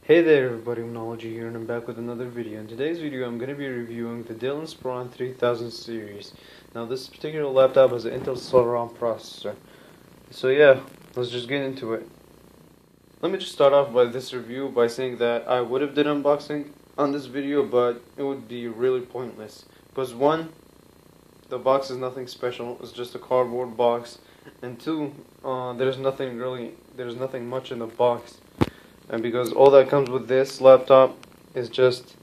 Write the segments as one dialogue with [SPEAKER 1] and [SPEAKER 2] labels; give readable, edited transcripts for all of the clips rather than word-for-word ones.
[SPEAKER 1] Hey there everybody, Mnology here, and I'm back with another video. In today's video I'm going to be reviewing the Dell Inspiron 3000 series. Now this particular laptop has an Intel Celeron processor. So yeah, let's just get into it. Let me just start off by this review by saying that I would have did unboxing on this video, but it would be really pointless. Because one, the box is nothing special, it's just a cardboard box, and two, there's nothing much in the box. And because all that comes with this laptop is just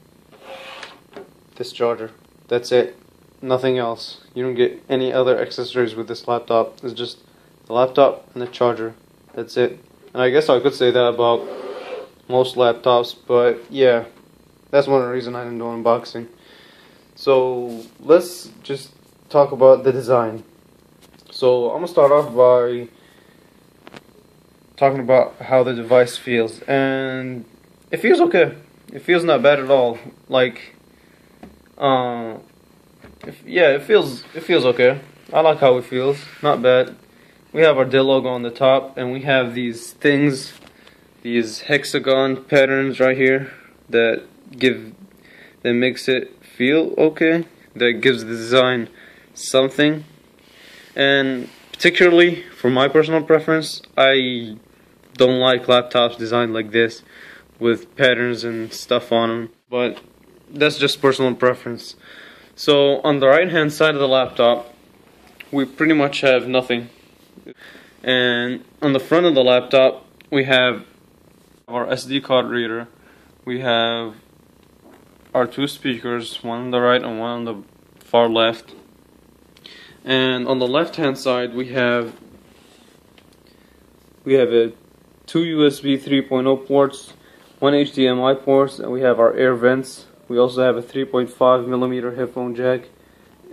[SPEAKER 1] this charger. That's it. Nothing else. You don't get any other accessories with this laptop. It's just the laptop and the charger. That's it. And I guess I could say that about most laptops, but yeah, that's one of the reasons I didn't do unboxing. So let's just talk about the design. So I'm gonna start off by talking about how the device feels, and it feels okay. It feels not bad at all. Like, it feels okay. I like how it feels. Not bad. We have our Dell logo on the top, and we have these things, these hexagon patterns right here that makes it feel okay. That gives the design something, and particularly for my personal preference, I don't like laptops designed like this with patterns and stuff on them, but that's just personal preference. So on the right hand side of the laptop we pretty much have nothing, and on the front of the laptop we have our SD card reader, we have our two speakers, one on the right and one on the far left, and on the left hand side we have two USB 3.0 ports, one HDMI ports, and we have our air vents. We also have a 3.5mm headphone jack,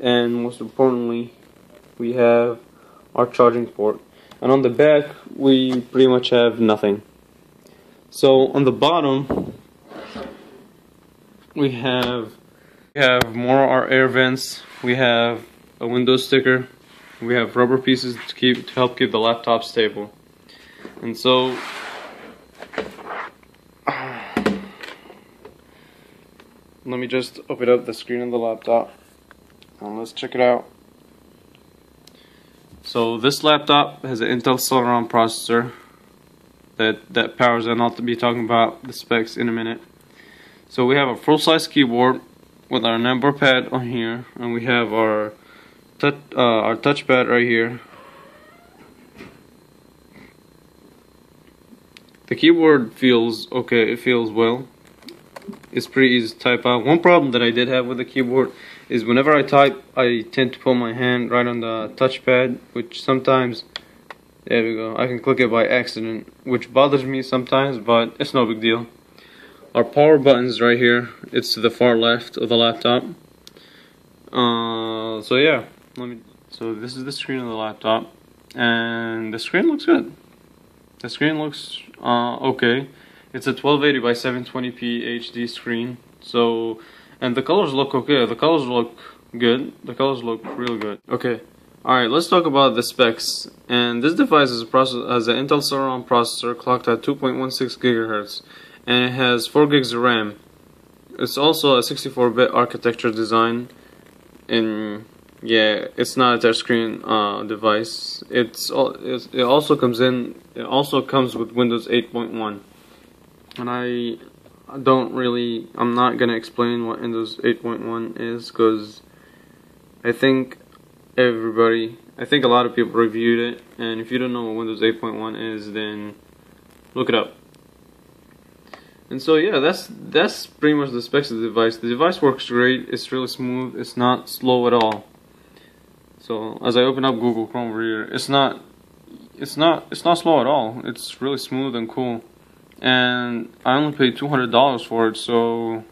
[SPEAKER 1] and most importantly we have our charging port. And on the back we pretty much have nothing. So on the bottom we have more our air vents, we have a Windows sticker, we have rubber pieces to help keep the laptop stable. And so let me just open up the screen of the laptop and let's check it out. So this laptop has an Intel Celeron processor that powers it, and I'll be talking about the specs in a minute. So we have a full-size keyboard with our number pad on here, and we have our touchpad right here. The keyboard feels okay, it feels well. It's pretty easy to type out. One problem that I did have with the keyboard is whenever I type, I tend to put my hand right on the touchpad, which sometimes, there we go, I can click it by accident, which bothers me sometimes, but it's no big deal. Our power button's right here. It's to the far left of the laptop. So yeah, so this is the screen of the laptop, and the screen looks good. The screen looks okay. It's a 1280 by 720p HD screen. So, and the colors look okay. The colors look good. The colors look real good. Okay. Alright, let's talk about the specs. And this device has an Intel Celeron processor clocked at 2.16 GHz, and it has 4 gigs of RAM. It's also a 64-bit architecture design, and yeah, it's not a touchscreen device. It also comes with Windows 8.1, and I'm not gonna explain what Windows 8.1 is, because I think a lot of people reviewed it, and if you don't know what Windows 8.1 is, then look it up. And so yeah, that's pretty much the specs of the device. The device works great. It's really smooth. It's not slow at all. So as I open up Google Chrome over here, it's not slow at all. It's really smooth and cool. And I only paid $200 for it, so,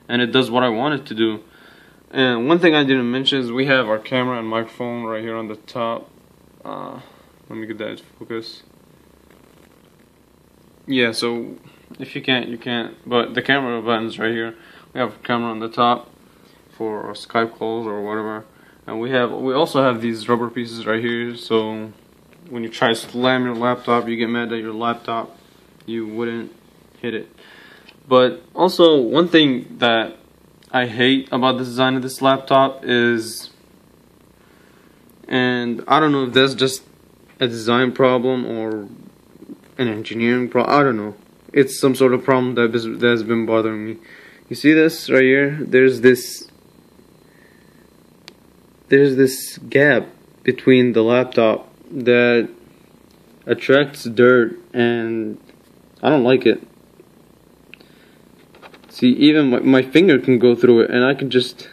[SPEAKER 1] and it does what I want it to do. And one thing I didn't mention is we have our camera and microphone right here on the top. Let me get that focus. Yeah, so if you can't, you can't. But the camera button's right here. We have a camera on the top for our Skype calls or whatever. And we also have these rubber pieces right here, so when you try to slam your laptop, you get mad at your laptop, you wouldn't hit it. But also, one thing that I hate about the design of this laptop is, and I don't know if that's just a design problem or an engineering problem, I don't know. It's some sort of problem that has been bothering me. You see this right here? There's this gap between the laptop that attracts dirt, and I don't like it. See, even my finger can go through it, and I can just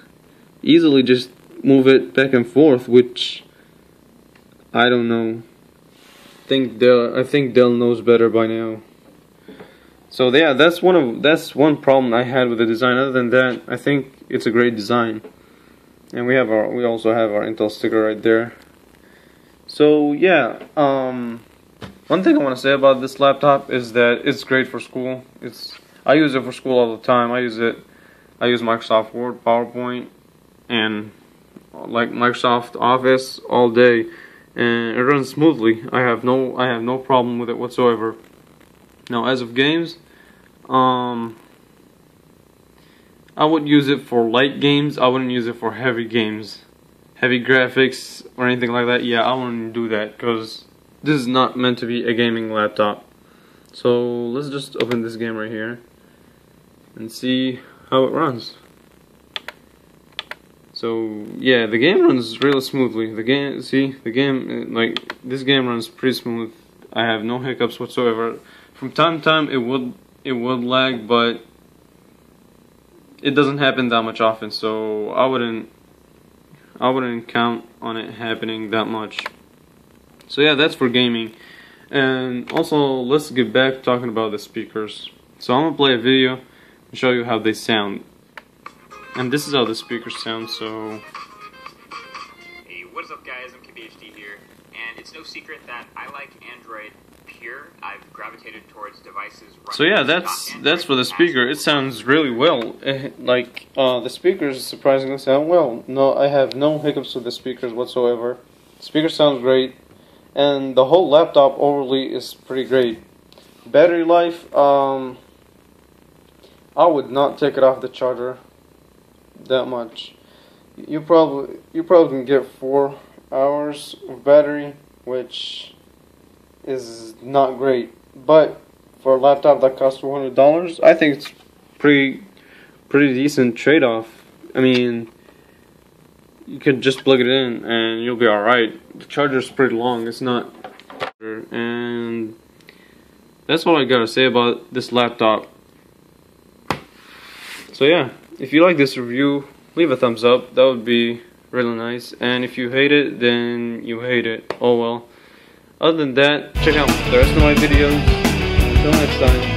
[SPEAKER 1] easily just move it back and forth, which I don't know. I think Dell knows better by now. So yeah, that's one problem I had with the design. Other than that, I think it's a great design. And we also have our Intel sticker right there. So yeah, one thing I want to say about this laptop is that it's great for school. I use it for school all the time. I use Microsoft Word, PowerPoint, and like Microsoft Office all day, and it runs smoothly. I have no problem with it whatsoever. Now, as of games, I would use it for light games. I wouldn't use it for heavy games, heavy graphics or anything like that. Yeah, I wouldn't do that because this is not meant to be a gaming laptop. So let's just open this game right here and see how it runs. So yeah, the game runs really smoothly. This game runs pretty smooth. I have no hiccups whatsoever. From time to time it would lag, but it doesn't happen that much often, so I wouldn't count on it happening that much. So yeah, that's for gaming. And also, let's get back to talking about the speakers. So I'm gonna play a video and show you how they sound. And this is how the speakers sound. So
[SPEAKER 2] hey, what is up guys, I'm KBHD here, and it's no secret that I like Android pure. I've gravitated towards devices running.
[SPEAKER 1] So yeah, that's for the speaker. It sounds really well. The speakers surprisingly sound well. No, I have no hiccups with the speakers whatsoever. The speaker sounds great, and the whole laptop overly is pretty great. Battery life, I would not take it off the charger that much. You probably can get 4 hours of battery, which is not great. But for a laptop that costs $400, I think it's pretty decent trade-off. I mean, you could just plug it in and you'll be alright. The charger's pretty long, it's not. And that's all I gotta say about this laptop. So yeah, if you like this review, leave a thumbs up. That would be really nice. And if you hate it, then you hate it. Oh well. Other than that, check out the rest of my videos. Until next time.